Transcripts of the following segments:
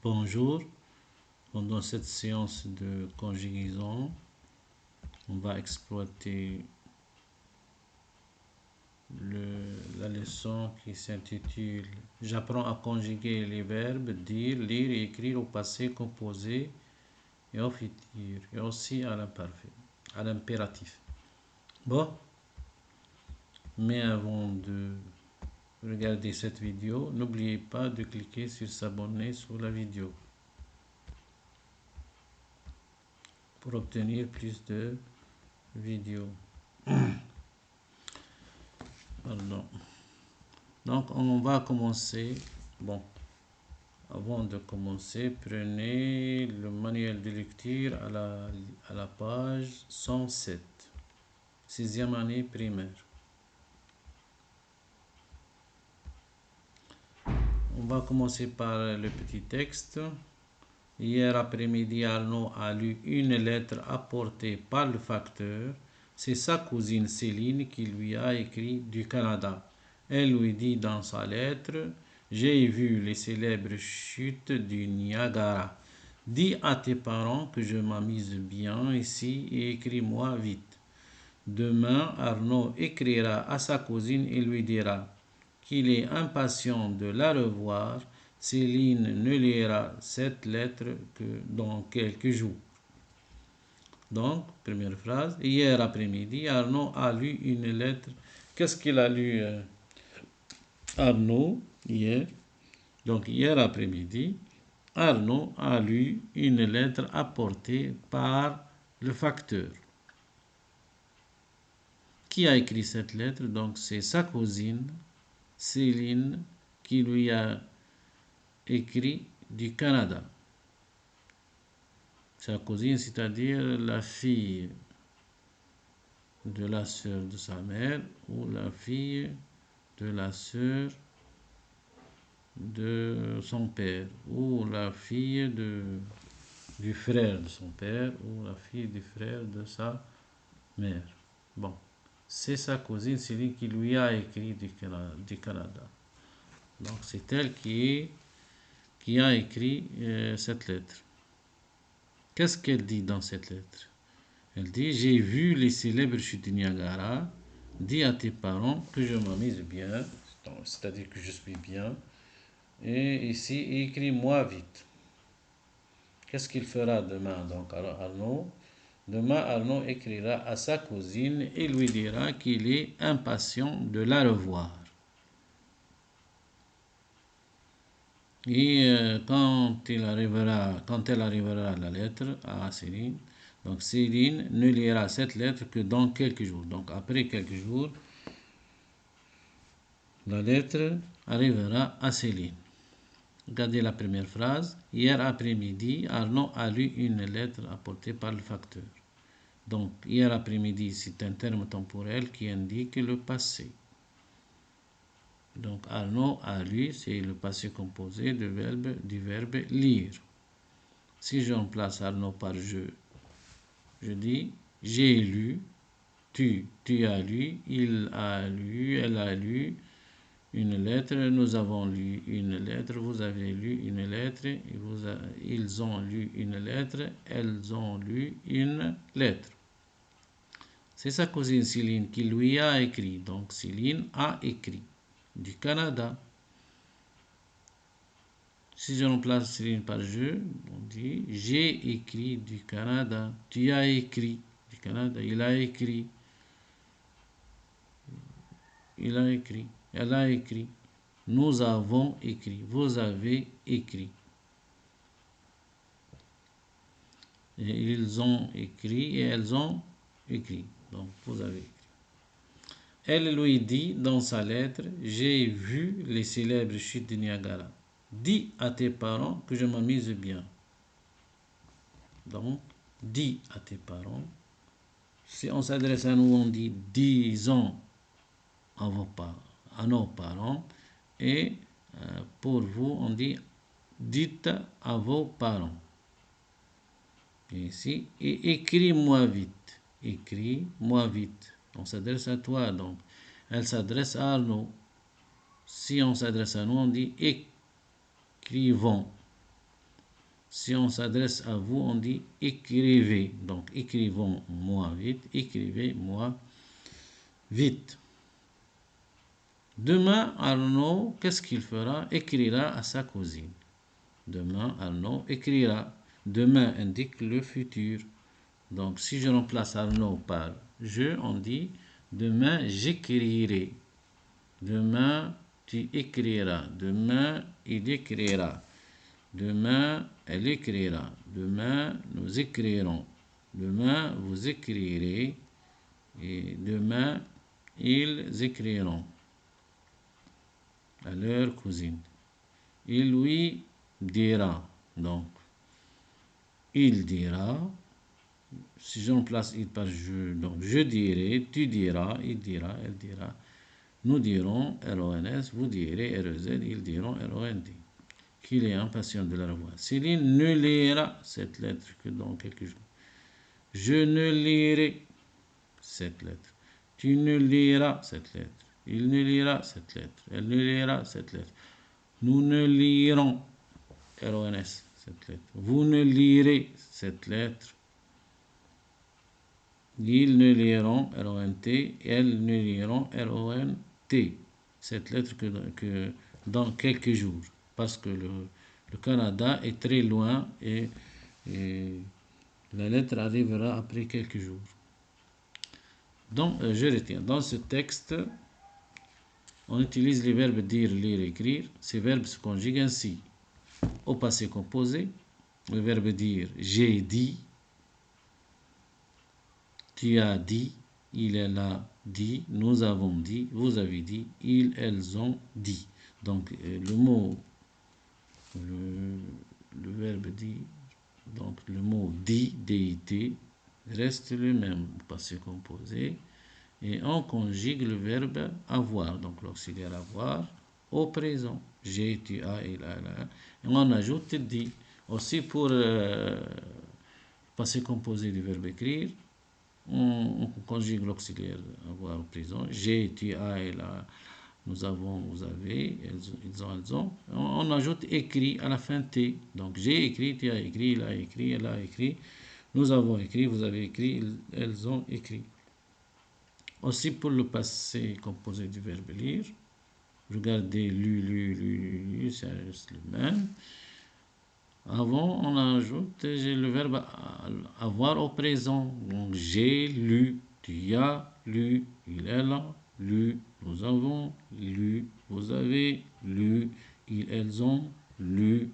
Bonjour, pendant cette séance de conjugaison, on va exploiter la leçon qui s'intitule J'apprends à conjuguer les verbes dire, lire et écrire au passé composé et au futur, et aussi à l'imparfait, à l'impératif. Bon, mais avant de regarder cette vidéo, n'oubliez pas de cliquer sur s'abonner sous la vidéo pour obtenir plus de vidéos. Pardon. Donc, on va commencer. Bon, avant de commencer, prenez le manuel de lecture à la page 107, 6e année primaire. On va commencer par le petit texte. Hier après-midi, Arnaud a lu une lettre apportée par le facteur. C'est sa cousine Céline qui lui a écrit du Canada. Elle lui dit dans sa lettre: j'ai vu les célèbres chutes du Niagara. Dis à tes parents que je m'amuse bien ici et écris-moi vite. Demain, Arnaud écrira à sa cousine et lui dira qu'il est impatient de la revoir. Céline ne lira cette lettre que dans quelques jours. Donc, première phrase. Hier après-midi, Arnaud a lu une lettre. Qu'est-ce qu'il a lu, Arnaud, hier? Donc, hier après-midi, Arnaud a lu une lettre apportée par le facteur. Qui a écrit cette lettre? Donc, c'est sa cousine, Céline, qui lui a écrit du Canada. Sa cousine, c'est-à-dire la fille de la sœur de sa mère ou la fille de la sœur de son père ou la fille du frère de son père ou la fille du frère de sa mère. Bon, c'est sa cousine Céline qui lui a écrit du Canada. Donc c'est elle qui a écrit cette lettre. Qu'est-ce qu'elle dit dans cette lettre? Elle dit: j'ai vu les célèbres chutes du Niagara. Dis à tes parents que je m'amuse bien, c'est-à-dire que je suis bien. Et ici, écris-moi vite. Qu'est-ce qu'il fera demain? Donc, demain, Arnaud écrira à sa cousine et lui dira qu'il est impatient de la revoir. Et quand elle arrivera la lettre à Céline, donc Céline ne lira cette lettre que dans quelques jours. Donc après quelques jours, la lettre arrivera à Céline. Regardez la première phrase. Hier après-midi, Arnaud a lu une lettre apportée par le facteur. Donc hier après-midi, c'est un terme temporel qui indique le passé. Donc Arnaud a lu, c'est le passé composé du verbe lire. Si je remplace Arnaud par je dis j'ai lu, tu as lu, il a lu, elle a lu une lettre, nous avons lu une lettre, vous avez lu une lettre, ils ont lu une lettre, elles ont lu une lettre. C'est sa cousine Céline qui lui a écrit. Donc Céline a écrit du Canada. Si je remplace Céline par on dit j'ai écrit du Canada. Tu as écrit du Canada. Il a écrit. Il a écrit. Elle a écrit. Nous avons écrit. Vous avez écrit. Et ils ont écrit et elles ont écrit. Donc vous avez écrit. Elle lui dit dans sa lettre: j'ai vu les célèbres chutes de Niagara. Dis à tes parents que je m'amuse bien. Donc, dis à tes parents. Si on s'adresse à nous, on dit disons à nos parents. Et pour vous, on dit dites à vos parents. Et ici, et écris-moi vite. Écris-moi vite. On s'adresse à toi, donc. Elle s'adresse à Arnaud. Si on s'adresse à nous, on dit écrivons. Si on s'adresse à vous, on dit écrivez. Donc, écrivons-moi vite. Écrivez-moi vite. Demain, Arnaud, qu'est-ce qu'il fera? Écrira à sa cousine. Demain, Arnaud écrira. Demain indique le futur. Donc, si je remplace Arnaud par je, on dit demain, j'écrirai. Demain, tu écriras. Demain, il écrira. Demain, elle écrira. Demain, nous écrirons. Demain, vous écrirez. Et demain, ils écriront à leur cousine. Il lui dira. Donc, il dira. Si je remplace il par je, donc je dirai, tu diras, il dira, elle dira. Nous dirons RONS, vous direz REZ, ils diront ROND. Qu'il est impatient de la revoir. Céline ne lira cette lettre que dans quelques jours. Je ne lirai cette lettre. Tu ne liras cette lettre. Il ne lira cette lettre. Elle ne lira cette lettre. Nous ne lirons RONS cette lettre. Vous ne lirez cette lettre. Ils ne liront RONT. Elles ne liront RONT. Cette lettre que dans quelques jours. Parce que le Canada est très loin et la lettre arrivera après quelques jours. Donc, je retiens. Dans ce texte, on utilise les verbes dire, lire, écrire. Ces verbes se conjuguent ainsi. Au passé composé, le verbe dire, j'ai dit, tu as dit, il, elle a dit, nous avons dit, vous avez dit, ils, elles ont dit. Donc, le mot, le verbe dire, donc le mot dit, dit, reste le même au passé composé. Et on conjugue le verbe avoir, donc l'auxiliaire avoir, au présent. J'ai, tu as, il a, elle a. Et on ajoute dit. Aussi pour passé composé du verbe écrire, on conjugue l'auxiliaire avoir au présent. J'ai, tu as, il a, nous avons, vous avez, ils ont, elles ont. On ajoute écrit à la fin T. Donc j'ai écrit, tu as écrit, il a écrit, elle a écrit. Nous avons écrit, vous avez écrit, elles ont écrit. Aussi pour le passé composé du verbe lire, regardez lu, c'est le même. Avant, on ajoute le verbe avoir au présent. Donc, j'ai lu, tu as lu, il, elle a lu, nous avons lu, vous avez lu, ils, elles ont lu.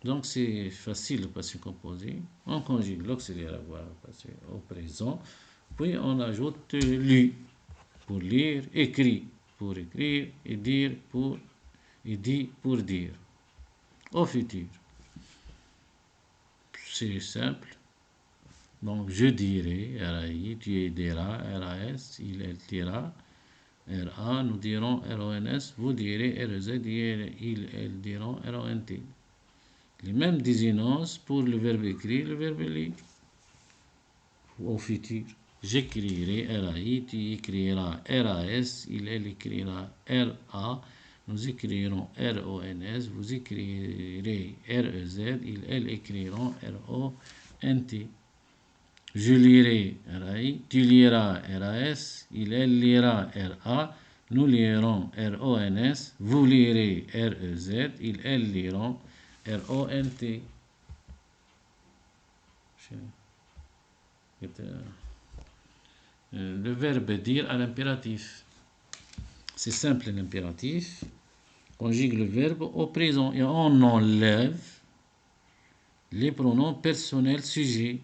Donc, c'est facile le passé composé. On conjugue l'auxiliaire avoir au présent. Puis, on ajoute lu pour lire, écrit pour écrire, et dire pour, et dit pour dire. Au futur. C'est simple. Donc, je dirai, RAI, tu diras, RAS, il, elle dira, RA, nous dirons RONS, vous direz RZ, il, elle diront RONT. Les mêmes désinences pour le verbe écrire, le verbe lire. Au futur. J'écrirai RAI, tu écriras RAS, il, elle écrira RA, nous écrirons RONS, vous écrirez REZ, il, elle écriront RONT. Je lirai RAI, tu liras RAS, il, elle lira RA, nous lirons RONS, vous lirez REZ, il, elle liront RONT. Le verbe dire à l'impératif. C'est simple l'impératif. Conjugue le verbe au présent et on enlève les pronoms personnels sujets.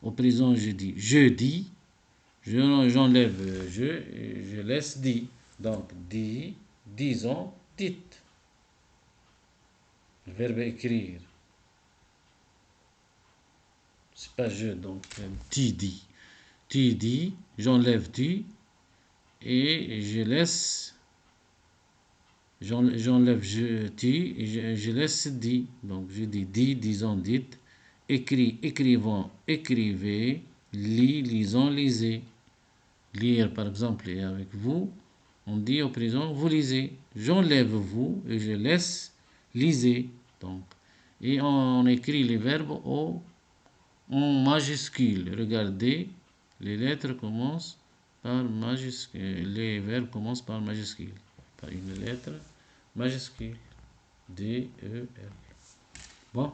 Au présent, je dis, j'enlève je laisse dit. Donc, dit, disons, dites. Le verbe écrire. C'est pas je, donc tu dis. Tu dis, j'enlève tu et je laisse, j'enlève tu et je laisse dit. Donc, je dis, disons, dites. Écrit, écrivons, écrivez. Lis, lisons, lisez. Lire, par exemple, et avec vous, on dit au présent, vous lisez. J'enlève vous et je laisse lisez. Donc, et on écrit les verbes en majuscule. Regardez, les lettres commencent par majuscule. Les verbes commencent par majuscule. Par une lettre majuscule. D, E, L. Bon,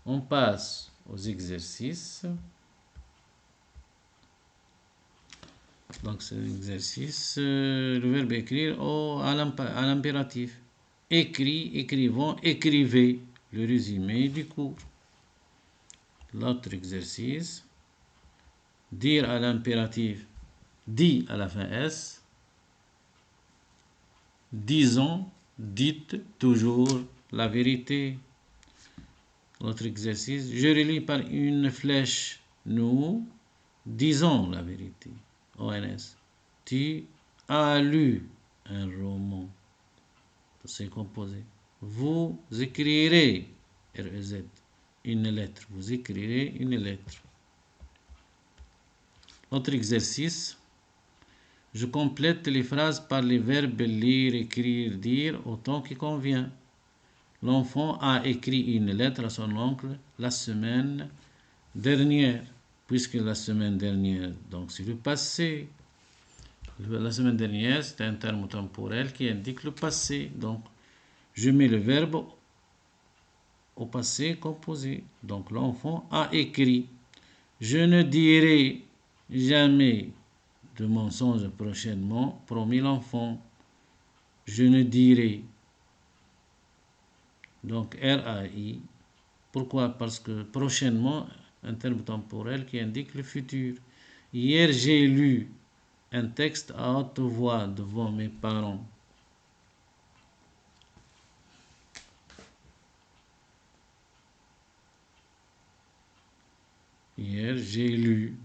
on passe aux exercices. Donc, c'est l'exercice. Le verbe écrire à l'impératif. Écrit, écrivons, écrivez. Le résumé du cours. L'autre exercice. Dire à l'impératif. Dit à la fin S. Disons, dites toujours la vérité. L'autre exercice. Je relis par une flèche. Nous disons la vérité. ONS. Tu as lu un roman. C'est composé. Vous écrirez, REZ, une lettre. Vous écrirez une lettre. Autre exercice. Je complète les phrases par les verbes lire, écrire, dire, autant qu'il convient. L'enfant a écrit une lettre à son oncle la semaine dernière. Puisque la semaine dernière, donc c'est le passé. La semaine dernière, c'est un terme temporel qui indique le passé. Donc, je mets le verbe au passé composé. Donc, l'enfant a écrit. Je ne dirai jamais de mensonge prochainement, promis l'enfant. Je ne dirai. Donc, RAI. Pourquoi? Parce que prochainement, un terme temporel qui indique le futur. Hier, j'ai lu un texte à haute voix devant mes parents. Hier, j'ai lu.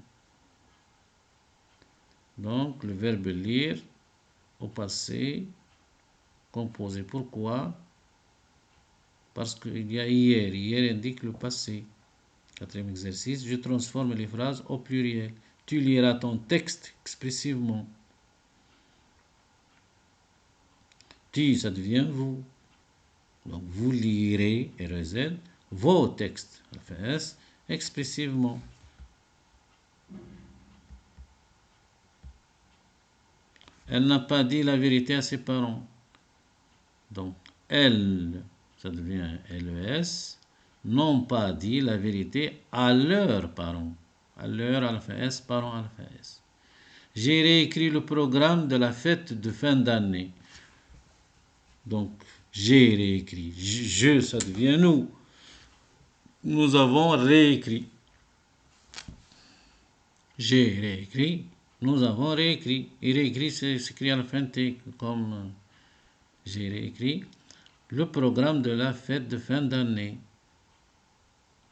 Donc, le verbe lire au passé composé. Pourquoi? Parce qu'il y a hier. Hier indique le passé. Quatrième exercice, je transforme les phrases au pluriel. Tu liras ton texte expressivement. Tu, ça devient vous. Donc, vous lirez, RZ, vos textes, S, expressivement. Elle n'a pas dit la vérité à ses parents. Donc, elle, ça devient LES, n'ont pas dit la vérité à leurs parents. À leur, à la fin S, parents à la fin S. J'ai réécrit le programme de la fête de fin d'année. Donc, j'ai réécrit. Je, ça devient nous. Nous avons réécrit. J'ai réécrit. Nous avons réécrit. Et réécrit, c'est écrit à la fin T, comme j'ai réécrit le programme de la fête de fin d'année.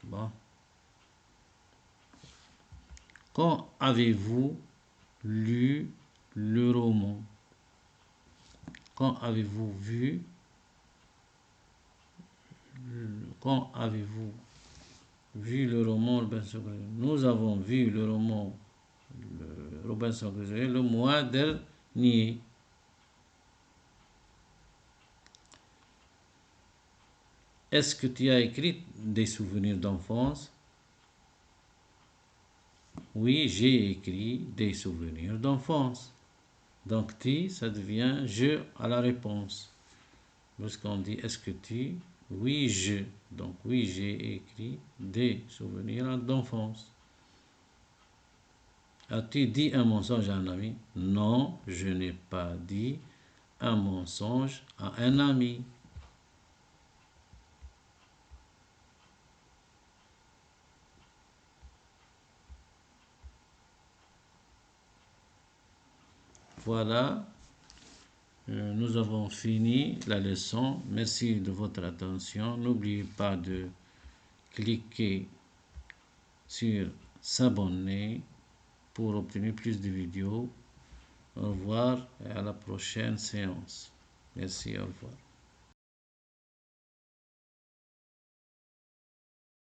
Bon. Quand avez-vous lu le roman? Quand avez-vous vu? Quand avez-vous vu le roman Robinson Crusoe? Nous avons vu le roman Robinson Crusoe le mois dernier. Est-ce que tu as écrit des souvenirs d'enfance? Oui, j'ai écrit des souvenirs d'enfance. Donc, tu, ça devient je à la réponse. Lorsqu'on dit est-ce que tu? Oui, je. Donc, oui, j'ai écrit des souvenirs d'enfance. As-tu dit un mensonge à un ami? Non, je n'ai pas dit un mensonge à un ami. Voilà, nous avons fini la leçon. Merci de votre attention. N'oubliez pas de cliquer sur s'abonner pour obtenir plus de vidéos. Au revoir et à la prochaine séance. Merci, au revoir.